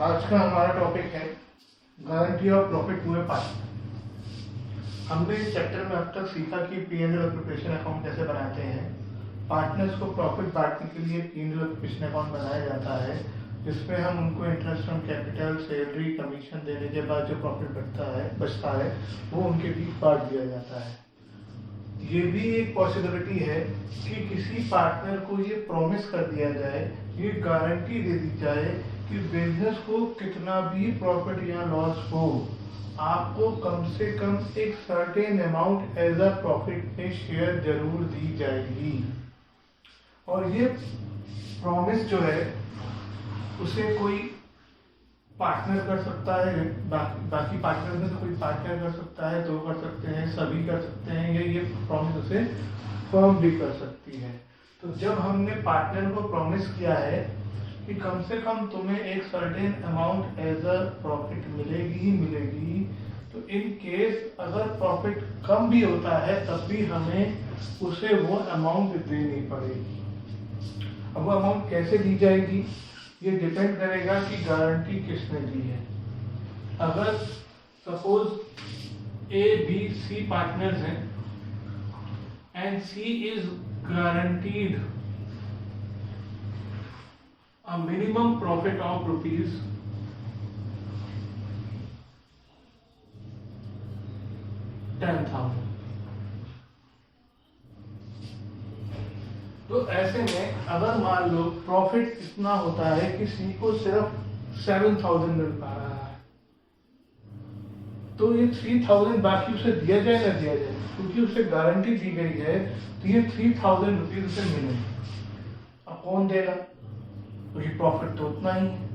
आज का हमारा टॉपिक है guarantee of profit to a partner. हमने इस चैप्टर में अब तक सीखा कि P&L और प्रिपरेशन अकाउंट कैसे बनाते हैं। पार्टनर्स को प्रॉफिट बांटने के लिए P&L और प्रिपरेशन अकाउंट बनाया जाता है, जिसमें हम उनको interest on capital, salary, commission देने के बाद जो प्रॉफिट बचता है वो उनके बीच बांट दिया जाता है। ये भी एक पॉसिबिलिटी है कि किसी पार्टनर को ये प्रॉमिस कर दिया जाए, ये गारंटी दे दी जाए कि बिजनेस को कितना भी प्रॉफिट या लॉस हो, आपको कम से कम एक certain amount as a profit में शेयर जरूर दी जाएगी। और ये प्रॉमिस जो है उसे कोई पार्टनर कर सकता है, बाकी पार्टनर में से कोई पार्टनर कर सकता है, दो कर सकते हैं, सभी कर सकते हैं, या ये प्रॉमिस उसे फर्म भी कर सकती है। तो जब हमने पार्टनर को प्रॉमिस किया है कि कम से कम तुम्हें एक certain amount as a profit मिलेगी ही मिलेगी, तो इन केस अगर प्रॉफिट कम भी होता है तब भी हमें उसे वो अमाउंट देनी पड़ेगी। अब वो अमाउंट कैसे दी जाएगी ये डिपेंड करेगा कि गारंटी किसने दी है। अगर suppose A, B, C partners हैं and C is guaranteed a minimum profit of rupees 10,000, तो ऐसे में अगर मान लो प्रॉफिट इतना होता है कि सी को सिर्फ 7,000 मिल पा रहा है, तो ये 3,000 बाकी उसे दिया जाए ना दिया जाए, क्योंकि उसे गारंटी दी गई है, तो ये 3,000 रुपीज उसे मिलेंगे। अब कौन देगा? क्योंकि प्रॉफिट तो उतना ही है,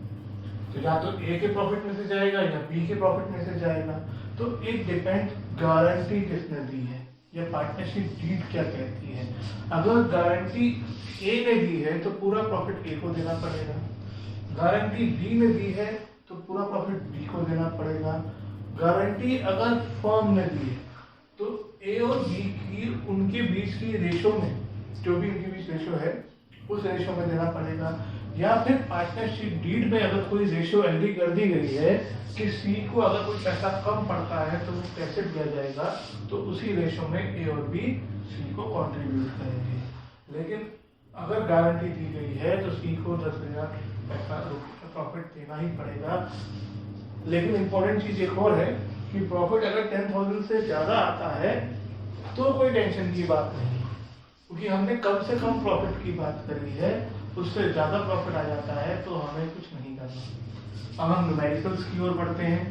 तो या तो ए के प्रॉफिट में से जाएगा या बी के प्रॉफिट में से जाएगा। तो इट डिपेंड गारंटी किसने दी है या पार्टनरशिप डीड क्या कहती है। अगर गारंटी ए ने दी है तो पूरा प्रॉफिट ए को देना पड़ेगा, गारंटी बी ने दी है तो पूरा प्रॉफिट बी को देना पड़ेगा। गारंटी अगर फर्म ने दी है तो ए और बी की उनके बीच की रेशो में, जो भी उनके बीच रेशो है उस रेशो में देना पड़ेगा। या फिर पार्टनरशिप डीड में अगर कोई रेशो एग्री कर दी गई है कि सी को अगर कोई पैसा कम पड़ता है तो वो कैसे दिया जाएगा, तो उसी रेशो में ए और बी सी को कंट्रीब्यूट करेंगे। लेकिन अगर गारंटी दी गई है तो सी को 10,000 पैसा प्रॉफिट देना ही पड़ेगा। लेकिन इंपॉर्टेंट चीज एक और है कि प्रॉफिट अगर 10,000 से ज्यादा आता है तो कोई टेंशन की बात नहीं, क्योंकि हमने कम से कम प्रॉफिट की बात करी है। उससे ज्यादा प्रॉफिट आ जाता है तो हमें कुछ नहीं करना। अब हम न्यूमेरिकल्स की ओर बढ़ते हैं।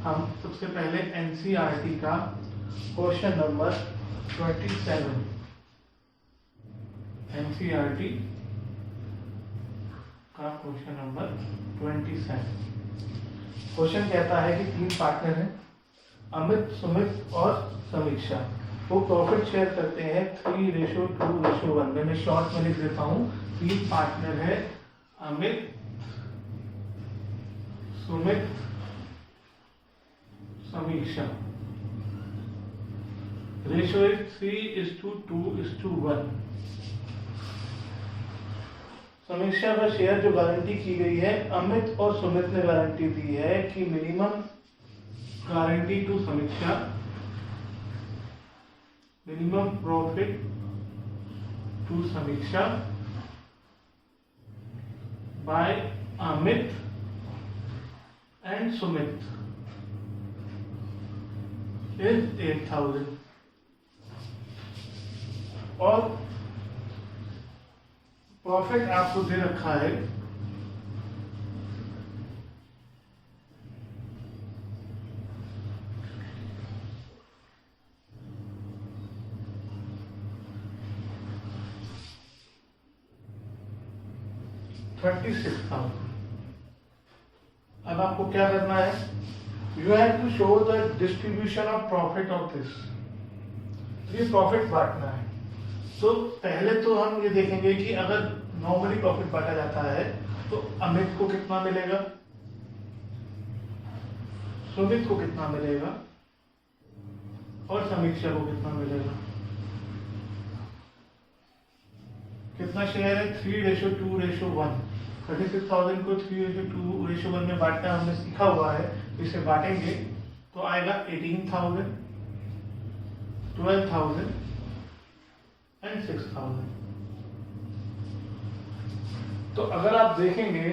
हम सबसे पहले एनसीईआरटी का क्वेश्चन नंबर 27, एनसीईआरटी का क्वेश्चन नंबर 27। क्वेश्चन कहता है कि 3 पार्टनर हैं, अमित, सुमित और समीक्षा। वो प्रॉफिट शेयर करते हैं 3:2:1। मैं शॉर्ट में लिख देता हूँ। 3 पार्टनर है, अमित, सुमित, समीक्षा। Ratio is 3:2:1। समीक्षा का शेयर जो गारंटी की गई है, अमित और सुमित ने गारंटी दी है कि minimum guarantee to Samiksha, minimum profit to Samiksha by Amit and Sumit is 8,000। और प्रॉफिट आपको दे रखा है 36,000। अब आपको क्या करना है? You have to show the distribution of profit of this. ये प्रॉफिट बांटना है। तो पहले तो हम ये देखेंगे कि अगर नॉर्मली प्रॉफिट बांटा जाता है तो अमित को कितना मिलेगा, सुमित को कितना मिलेगा और समीक्षा को कितना मिलेगा। कितना शेयर है? 3:2:1। 36,000 को 3:2 में बांटना हमने सीखा हुआ है, तो इसे बांटेंगे तो आएगा 18,000, 12,000 एंड 6,000। तो अगर आप देखेंगे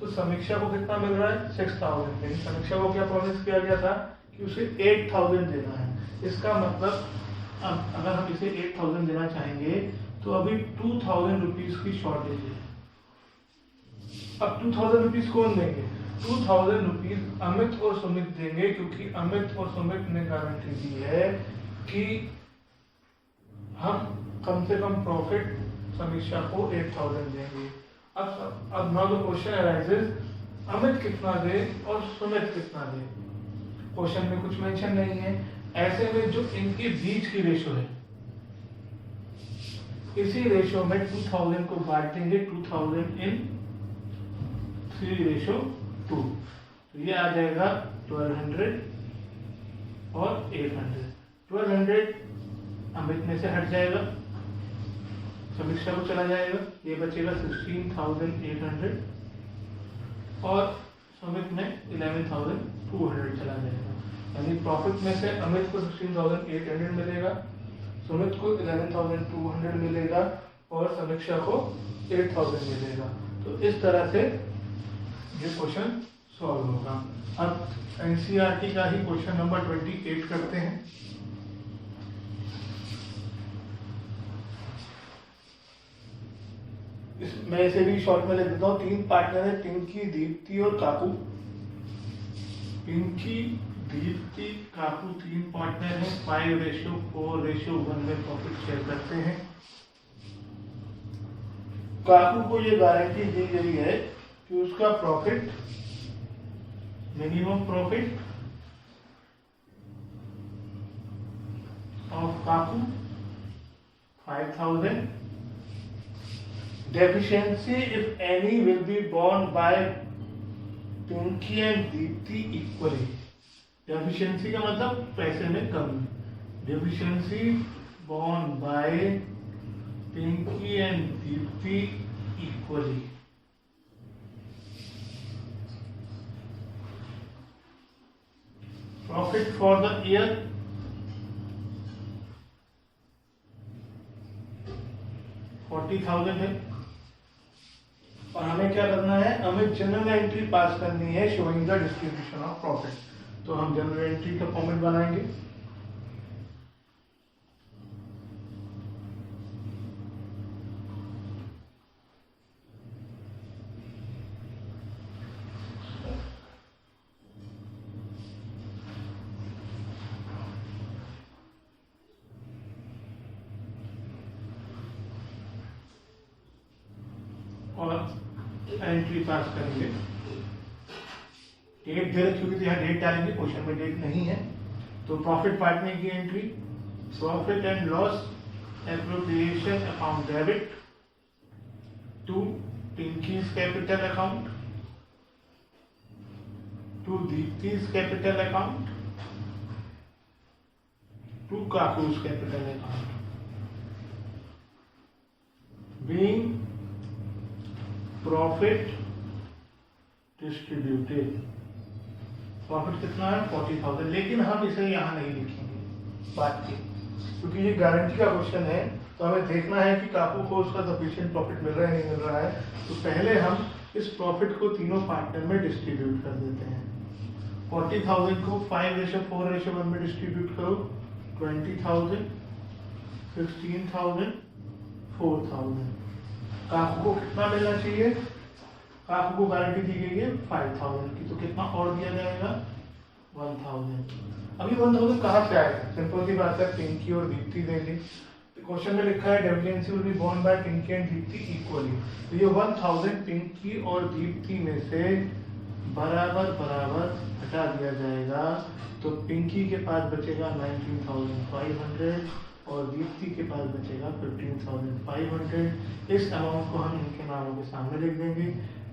तो समीक्षा को कितना मिल रहा है 6,000, लेकिन समीक्षा को क्या प्रॉमिस किया गया था कि उसे 8,000 देना है। इसका मतलब अब अगर हम इसे 8,000 देना चाहेंगे तो अभी 2,000 रुपीज की शॉर्टेज है। अब 2,000 रुपीज कौन देंगे? 2,000 रुपीज अमित और सुमित देंगे, क्योंकि अमित और सुमित ने गारंटी दी है कि हम कम से कम प्रॉफिट समीक्षा को 8,000 देंगे। अब now the question arises, Amit कितना दे और सुमित कितना दे? क्वेश्चन में कुछ मेंशन नहीं है। ऐसे में जो इनके बीच की रेशो है, इसी रेशो में 2,000 को बांट देंगे, 2,000 इन 3:2। तो ये आ जाएगा 1200 और 800। 1200 अमित में से हट जाएगा, समीक्षा को चला जाएगा, ये बचेगा 16,800 और सुमित में 11,200 चला जाएगा। यानी प्रॉफिट में से अमित को 16,800 मिलेगा, सुमित को 11,200 मिलेगा और समीक्षा को 8,000 मिलेगा। तो इस तरह से ये क्वेश्चन सॉल्व होगा। अब एनसीईआरटी का ही क्वेश्चन नंबर 28 करते हैं। मैं इसे भी शॉर्ट में लिख देता हूँ। 3 पार्टनर है, पिंकी, दीप्ति और काकू। पिंकी, दीप्ति, काकू 3 पार्टनर हैं। 5:4:1 में प्रॉफिट शेयर करते हैं। काकू को ये गारंटी दी गई है कि उसका profit, minimum profit of Kaku 5,000। Deficiency, if any, will be borne by Pinky and Deepti equally. Deficiency का मतलब पैसे में कमी। Deficiency borne by Pinky and Deepti equally. Profit for the year 40,000 है। और हमें क्या करना है? हमें जनरल एंट्री पास करनी है showing the distribution of profit. तो हम जनरल एंट्री का फॉर्मेट बनाएंगे। और एंट्री पास करेंगे। डेट दे रखी हुई थी, यहाँ डेट डालेंगे, क्वेश्चन में डेट नहीं है। तो प्रॉफिट बांटने की entry, profit and loss appropriation account debit to Pinky's capital account, to Deepti's capital account, to Kaku's capital account, being profit distributed. प्रॉफिट कितना है? 40,000। लेकिन हम इसे यहाँ नहीं लिखेंगे बात की, क्योंकि ये गारंटी का क्वेश्चन है। तो हमें देखना है कि काकू को उसका सफिशिएंट प्रॉफिट मिल रहा है नहीं मिल रहा है। तो पहले हम इस प्रॉफिट को तीनों पार्टनर में डिस्ट्रीब्यूट कर देते हैं। 40,000 को 5:4:1 में डिस्ट्रीब्यूट करो, 20,000, 16,000, 4,000। काकू को कितना मिलना चाहिए? काकू को गारंटी दी गई है 5,000 की, तो कितना और दिया जाएगा? 1,000। अभी 1,000 कहाँ से आएगा? सिंपल सी बात है, पिंकी और दीप्ति देंगे। क्वेश्चन में लिखा है deficiency will be borne by Pinky and Deepti equally. तो ये 1,000 पिंकी और दीप्ति में से बराबर बराबर हटा दिया जाएगा। तो पिंकी के पास बचेगा 19,500 और दीप्ति के पास बचेगा 15,500। इस अमाउंट को हम इनके नामों के सामने लिख देंगे।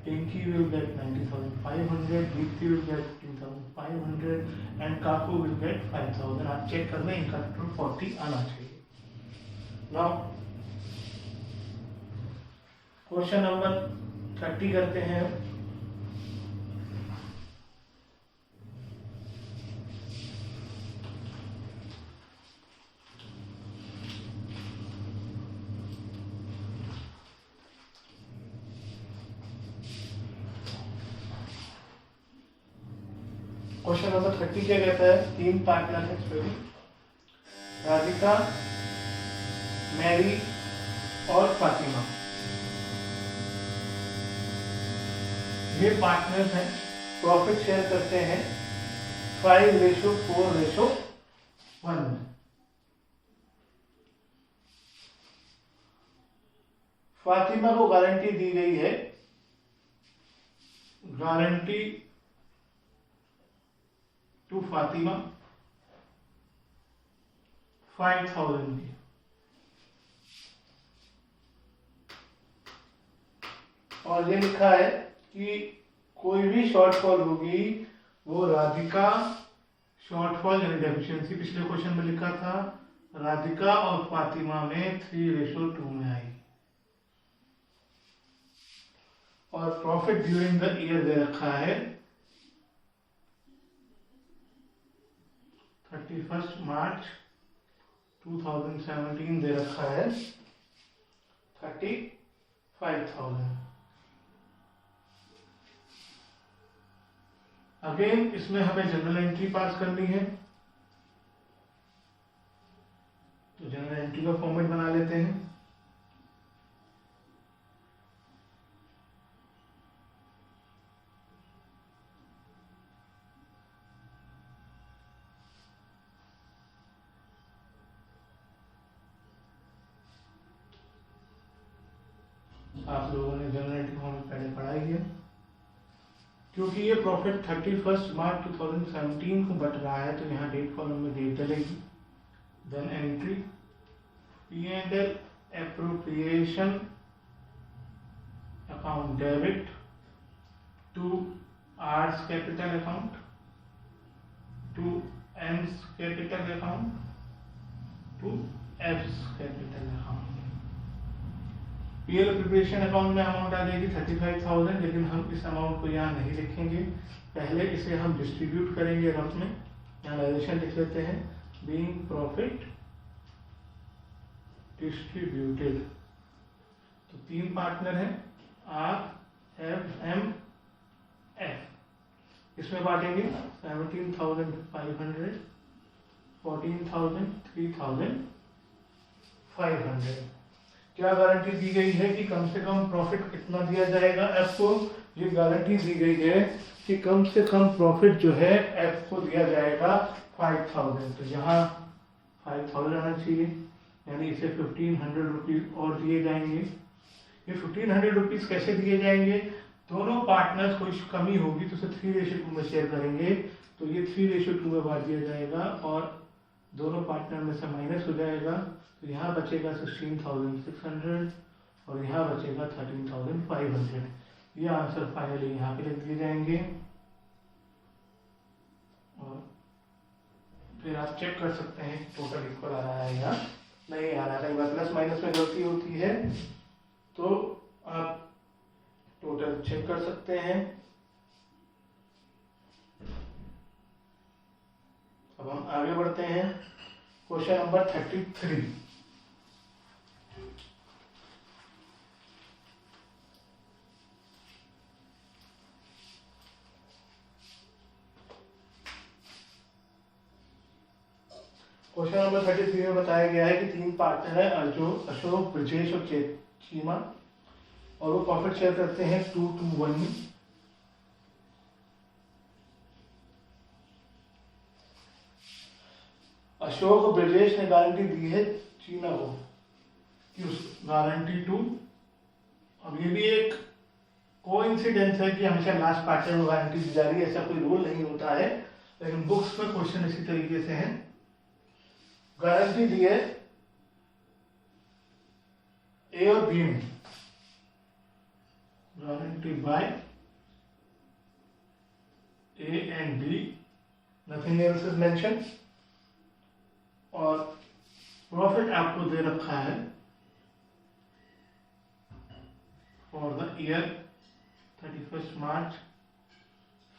Pinky will get 90,500, Deepti will get 15,500 and Kaku will get 5,000। आप चेक कर लें, इनका टोटल 40 आना चाहिए। नाउ क्वेश्चन नंबर 30 करते हैं। क्वेश्चन नंबर 30 क्या कहता है? 3 पार्टनर है इसमें, राधिका, मैरी और फातिमा। ये पार्टनर्स हैं, प्रॉफिट शेयर करते हैं 5:4:1 में। फातिमा को गारंटी दी गई है, गारंटी टू फातिमा 5,000 की। और ये लिखा है कि कोई भी शॉर्टफॉल होगी वो राधिका शॉर्टफॉल यानी डेफिशिएंसी पिछले क्वेश्चन में लिखा था, राधिका और फातिमा में 3:2 में आई। और प्रॉफिट ड्यूरिंग द ईयर दे रखा है 31 मार्च 2017 दे रखा है 35,000। अगेन इसमें हमें जनरल एंट्री पास करनी है, तो जनरल एंट्री का फॉर्मेट बना लेते हैं। आप लोगों ने जनरल एंट्री फॉर्मेट पहले पढ़ा ही है। क्योंकि ये प्रॉफिट 31 मार्च 2017 को बट रहा है, तो यहाँ डेट कॉलम में डेट डलेगी। Then entry P&L appropriation account debit to Art's capital account to M's capital account to F's capital account. PL preparation account में अमाउंट आ जाएगी 35,000, लेकिन हम इस अमाउंट को यहाँ नहीं लिखेंगे, पहले इसे हम डिस्ट्रीब्यूट करेंगे रफ में। एनालाइजेशन लिख लेते हैं, बीइंग प्रॉफिट डिस्ट्रीब्यूटेड। तो 3 पार्टनर हैं, आर, एफ, एम, एफ। इसमें बांटेंगे 17,500, 14,000, 3,500। क्या गारंटी दी गई है कि कम से कम प्रॉफिट कितना दिया जाएगा एफ को? ये गारंटी दी गई है कि कम से कम प्रॉफिट जो है एफ को दिया जाएगा 5,000। तो यहाँ 5,000 आना चाहिए, यानी इसे 1,500 रुपीज और दिए जाएंगे। ये 1,500 रुपीज कैसे दिए जाएंगे? दोनों पार्टनर्स को कमी होगी तो उसे 3:2 में शेयर करेंगे, तो ये 3:2 में बांट दिया जाएगा और दोनों पार्टनर में से माइनस हो जाएगा। तो यहाँ बचेगा 16,600 और यहाँ बचेगा 13,500। ये आंसर फाइनली यहाँ पे लिख दिए जाएंगे। और फिर आप चेक कर सकते हैं टोटल इक्वल आ रहा है या नहीं आ रहा है। कई बार प्लस माइनस में गलती होती है, तो आप टोटल चेक कर सकते हैं। अब हम आगे बढ़ते हैं, क्वेश्चन नंबर 33। क्वेश्चन नंबर 33 में बताया गया है कि 3 पार्टनर है, जो अशोक, ब्रजेश और चीमा, और वो प्रॉफिट शेयर करते हैं 2:1 में। अशोक और ब्रजेश ने गारंटी दी है चीमा को कि उस गारंटी टू, अब ये भी एक कोइंसिडेंस है कि हमेशा लास्ट पार्टनर को गारंटी दी जा रही है, ऐसा कोई रूल नहीं होता है, लेकिन बुक्स में क्वेश्चन इसी तरीके से है। गारंटी दी है ए और बी में, guarantee by A and B, nothing else is mention. और प्रॉफिट आपको दे रखा है फॉर द ईयर 31 मार्च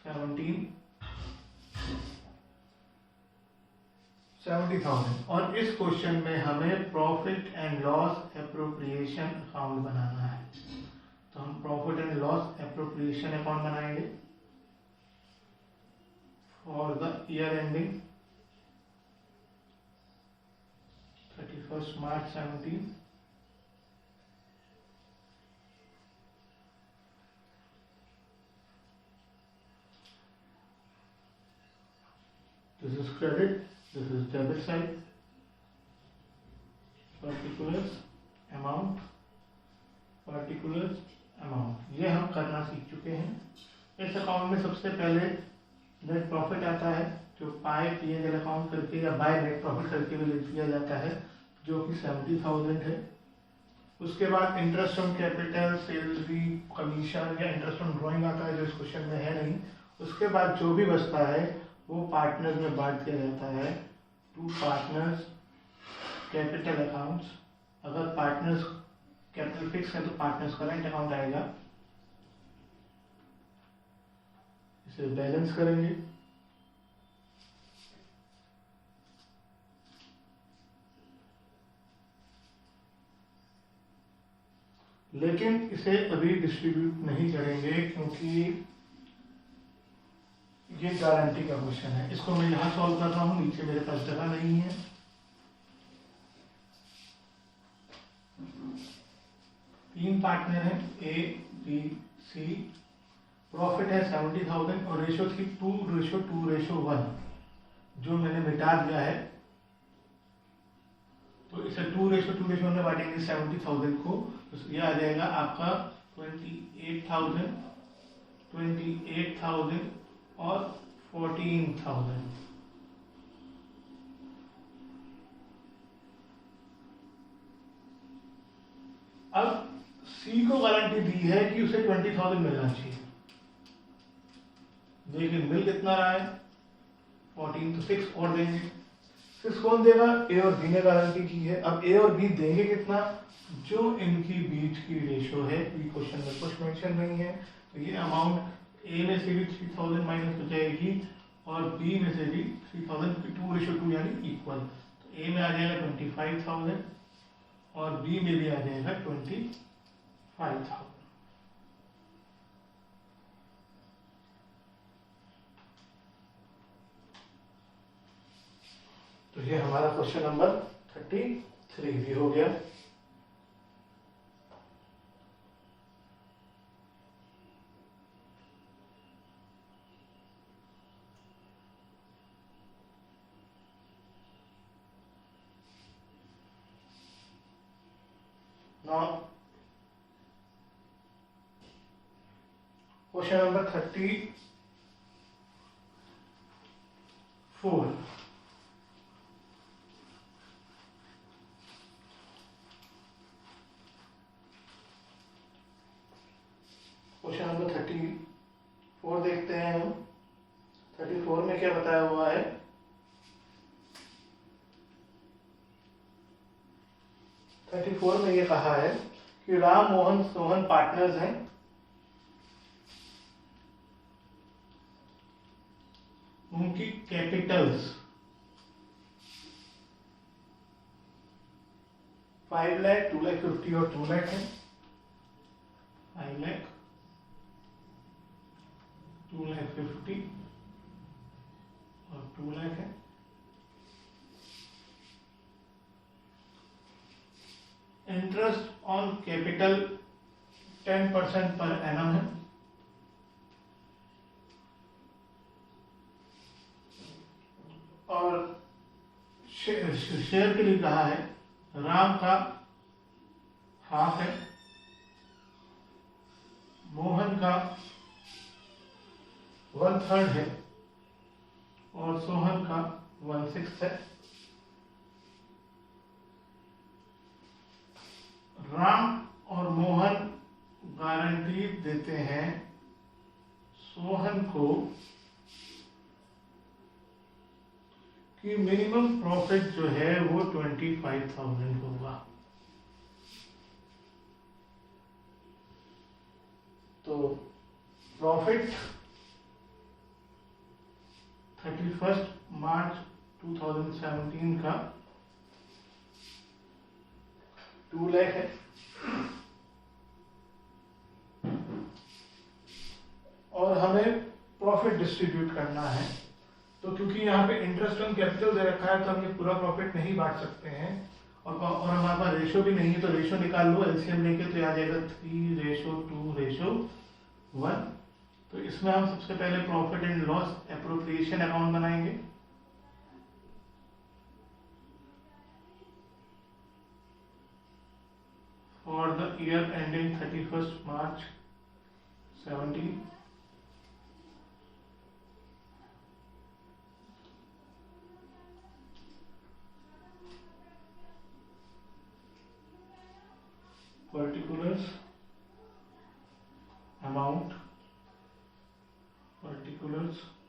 70,000। और इस क्वेश्चन में हमें profit and loss appropriation account बनाना है, तो हम profit and loss appropriation account बनाएंगे for the year ending 31 March 17। This is credit, this is debit side, particulars amount, particulars amount, ये हम करना सीख चुके हैं। इस अकाउंट में सबसे पहले नेट प्रॉफिट आता है, जो बाय P&L अकाउंट करके या बाय नेट प्रॉफिट करके भी लिख दिया जाता है, जो कि 70,000 है। उसके बाद interest on capital, salary, commission या इंटरेस्ट ऑन ड्रॉइंग आता है, जो इस क्वेश्चन में है नहीं। उसके बाद जो भी बचता है वो पार्टनर्स में बांट दिया जाता है टू पार्टनर्स कैपिटल अकाउंट्स। अगर पार्टनर्स कैपिटल फिक्स है तो पार्टनर्स करंट अकाउंट आएगा, इसे बैलेंस करेंगे। लेकिन इसे अभी डिस्ट्रीब्यूट नहीं करेंगे क्योंकि ये गारंटी का क्वेश्चन है। इसको मैं यहां सॉल्व कर रहा हूं, नीचे मेरे पास जगह नहीं है। तीन पार्टनर हैं A, B, C। प्रॉफिट है 70,000 और रेशो थी 2:2:1, जो मैंने मिटा दिया है। तो इसे 2:2:1 में बांटेंगे 70,000 को, तो ये आ जाएगा आपका 28,000 और 14,000। अब C को गारंटी दी है कि उसे 20,000 मिलना चाहिए, लेकिन मिल कितना रहा है 14, तो 6 और देंगे। 6 कौन देगा? A और B ने गारंटी की है। अब A और B देंगे कितना? जो इनकी बीच की रेशो है, क्वेश्चन में कुछ मेंशन नहीं है, तो ये अमाउंट A में से भी 3,000 माइनस हो जाएगी और B में से भी 3,000, 2:2 यानी इक्वल। तो A में आ जाएगा 25,000 और B में भी आ जाएगा 25,000। तो ये हमारा क्वेश्चन नंबर 33 भी हो गया। Now, question number 34. Question number 34 देखते हैं हम। 34 में क्या बताया हुआ है? में ये कहा है कि राम, मोहन, सोहन पार्टनर्स हैं। उनकी कैपिटल्स 5 लाख, 2,50,000 और 2 लाख है। 5 लाख, 2,50,000 और 2 लाख है। Interest on capital 10% per annum है। और शेयर के लिए कहा है, राम का हाफ है, मोहन का 1/3 है और सोहन का 1/6 है। राम और मोहन गारंटी देते हैं सोहन को कि मिनिमम प्रॉफिट जो है वो 25,000 होगा। तो प्रॉफिट 31 मार्च 2017 का 2 लाख है और हमें प्रॉफिट डिस्ट्रीब्यूट करना है। तो क्योंकि यहाँ पे इंटरेस्ट ऑन कैपिटल दे रखा है तो हम ये पूरा प्रॉफिट नहीं बांट सकते हैं और हमारे पास रेशो भी नहीं है, तो रेशो निकाल लो एलसीएम लेके, तो आ जाएगा 3:2:1। तो इसमें हम सबसे पहले profit and loss appropriation account बनाएंगे। For the year ending 31 March 17, particulars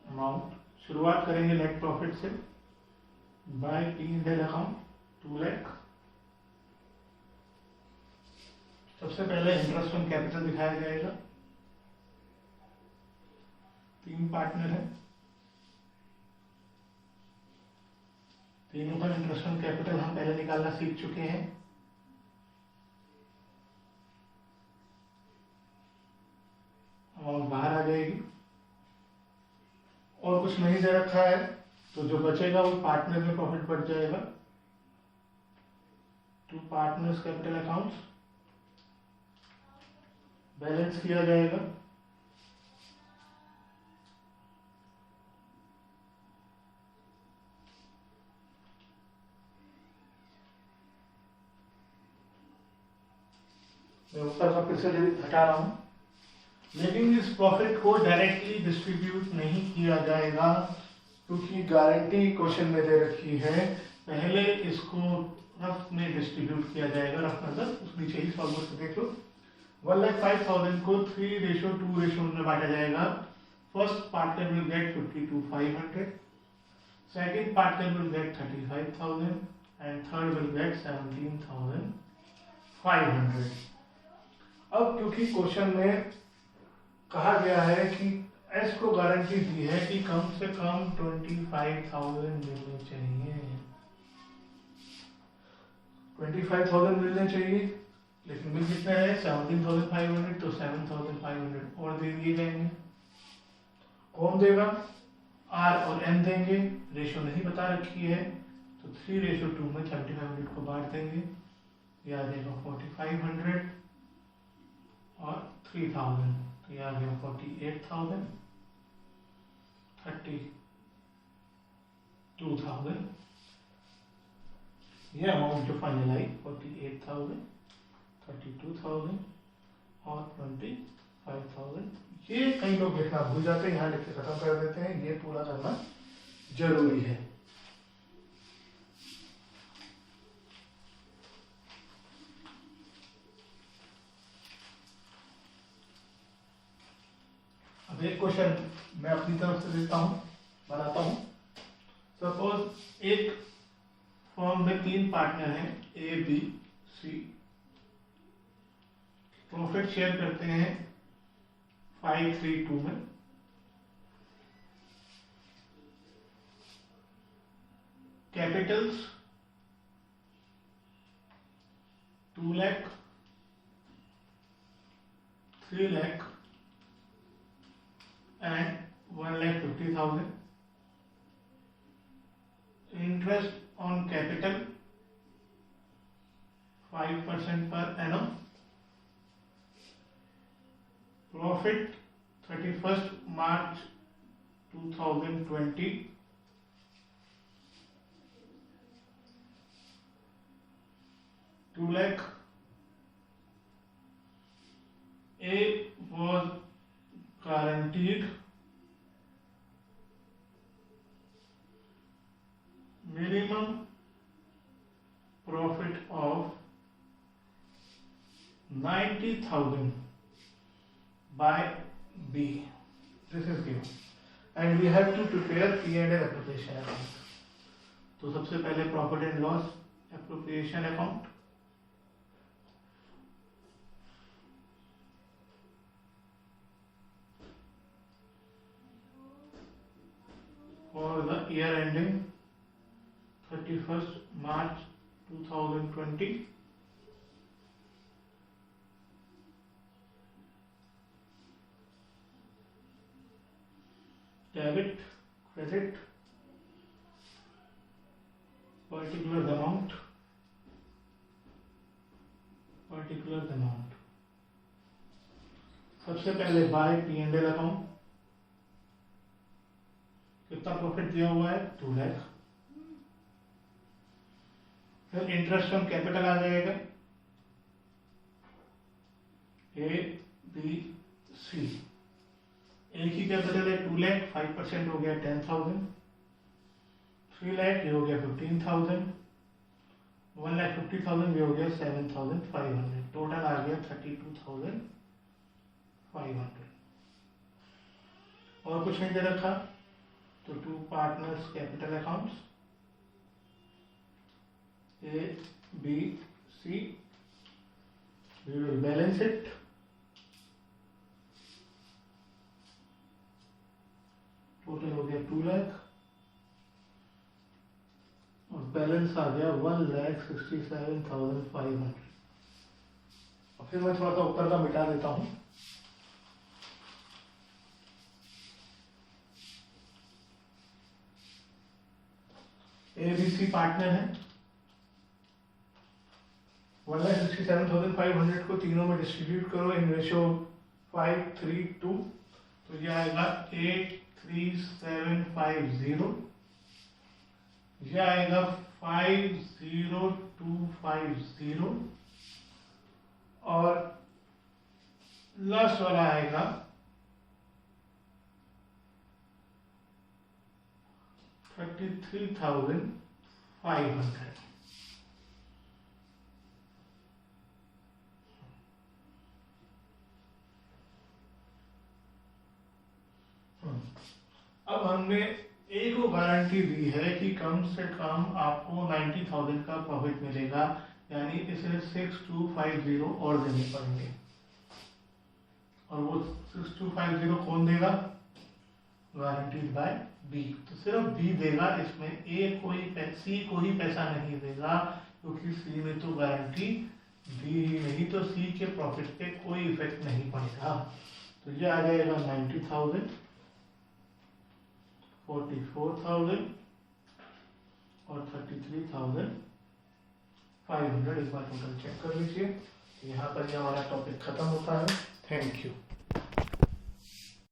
amount शुरुआत करेंगे नेट प्रॉफिट से बाय P&L अकाउंट 2 लाख। सबसे पहले इंटरेस्ट ऑन कैपिटल दिखाया जाएगा। 3 पार्टनर है, तीनों का इंटरेस्ट ऑन कैपिटल हम पहले निकालना सीख चुके हैं। अमाउंट बाहर आ जाएगी और कुछ नहीं दे रखा है तो जो बचेगा वो पार्टनर में प्रॉफिट बढ़ जाएगा। 2 पार्टनर्स कैपिटल अकाउंट्स बैलेंस किया जाएगा। मैं ऊपर का फिर से हटा रहा हूं, लेकिन इस प्रॉफिट को डायरेक्टली डिस्ट्रीब्यूट नहीं किया जाएगा क्योंकि गारंटी क्वेश्चन में दे रखी है। पहले इसको रफ में डिस्ट्रीब्यूट किया जाएगा। रफ मतलब उस नीचे ही फॉर्मूला से देख लो। 1,05,000 को 3:2:1 में बांटा जाएगा। First partner will get 52,500, second partner will get 35,000 and third will get 17,500। अब क्योंकि क्वेश्चन में कहा गया है कि एस को गारंटी दी है कि कम से कम 25,000 मिलने चाहिए, 25,000 मिलने चाहिए, लेकिन मिल कितने हैं 17,500, तो 7,500 और दे दिए जाएंगे। कौन देगा? आर और एन देंगे। रेशो नहीं बता रखी है तो 3:2 में 7,500 को बांट देंगे। ये आ जाएगा 4,500 और 3,000, तो ये आ गया 48,000, 32,000। ये अमाउंट जो फाइनल आई 48,000, 32,000 और 25,000। ये कई लोग लिखना भूल जाते हैं, यहाँ लिख के खत्म कर देते हैं। ये पूरा करना जरूरी है। अब एक क्वेश्चन मैं अपनी तरफ से देता हूं, बनाता हूं। सपोज एक फर्म में 3 पार्टनर हैं A B C, profit share करते हैं 5:3:2 में। Capitals 2 lakh, 3 lakh and 1,50,000. Interest on capital 5% per annum. Profit 31st March 2020. $2 lakh. A was guaranteed minimum profit of 90,000 by B. This is given and we have to prepare P&L appropriation account. तो सबसे पहले profit and loss appropriation account, for the year ending 31st March 2020. Debit, credit, particular amount. सबसे पहले bye P&L account, कितना profit दिया हुआ है 2 लाख। फिर इंटरेस्ट ऑन कैपिटल आ जाएगा A B C। एक ही कैपिटल है 2 लाख, 5% हो गया 10,000, 3 लाख ये हो गया 15,000, 1,50,000 ये हो गया 7,500, टोटल आ गया 32,500। और कुछ नहीं दे रखा तो 2 partners capital accounts A B C, we will balance it। Total हो गया 2 लाख और बैलेंस आ गया 1,67,500। और फिर मैं थोड़ा सा ऊपर का मिटा देता हूं। ABC पार्टनर है, 1,67,500 को तीनों में डिस्ट्रीब्यूट करो इन रेशियो 5:3:2, तो ये आएगा 8,3750, ये आएगा 5,0250 और लास्ट वाला आएगा 33,500। अब हमने एक को गारंटी दी है कि कम से कम आपको 90,000 का प्रॉफिट मिलेगा, यानी इसे 6,250 और देने पड़ेंगे। और वो 6,250 कौन देगा? Guaranteed by B. तो सिर्फ बी देगा, इसमें सी को ही पैसा नहीं देगा, क्योंकि सी ने तो गारंटी दी ही नहीं, तो सी के प्रॉफिट पे कोई इफेक्ट नहीं पड़ेगा। तो ये आ जाएगा 90,000, 44,000 और 33,500। एक बार टोटल चेक कर लीजिए। यहाँ पर ये हमारा टॉपिक खत्म होता है। Thank you.